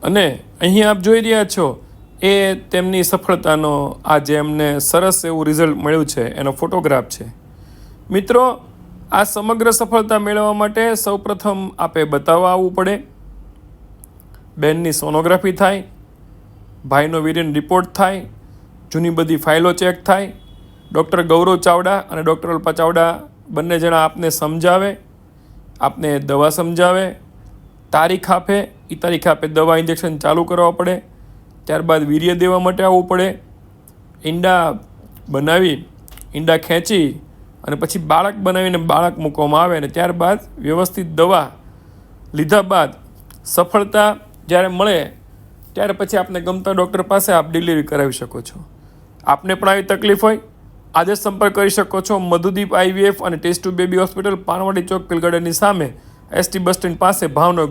અને અહીં આપ જોઈ રહ્યા છો એ તેમની સફળતાનો આ જે એમને સરસ એવું રિઝલ્ટ મળ્યું છે એનો ફોટોગ્રાફ છે। મિત્રો, આ સમગ્ર સફળતા મેળવવા માટે સૌપ્રથમ આપે બતાવવા આવવું પડે, બહેનની સોનોગ્રાફી થાય, ભાઈનો વિરિયન રિપોર્ટ થાય, જૂની બધી ફાઇલો ચેક થાય, ડૉક્ટર ગૌરવ ચાવડા અને ડૉક્ટર અલ્પા ચાવડા બંને જણા આપને સમજાવે, આપને દવા સમજાવે, તારીખ આપે, એ તારીખ આપે દવા ઇન્જેક્શન ચાલુ કરવા પડે, ત્યારબાદ વીર્ય દેવા માટે આવવું પડે, ઈંડા બનાવી, ઈંડા ખેંચી અને પછી બાળક બનાવીને બાળક મૂકવામાં આવે અને ત્યારબાદ વ્યવસ્થિત દવા લીધા બાદ સફળતા જ્યારે મળે ત્યારે પછી આપને ગમતા ડૉક્ટર પાસે આપ ડિલિવરી કરાવી શકો છો। આપને પણ આવી તકલીફ હોય, આજે સંપર્ક કરી શકો છો મધુદીપ IVF અને test tube baby hospital, Panwadi Chowk, Pill ગાર્ડનની સામે, ST બસ સ્ટેન્ડ પાસે, ભાવનગર।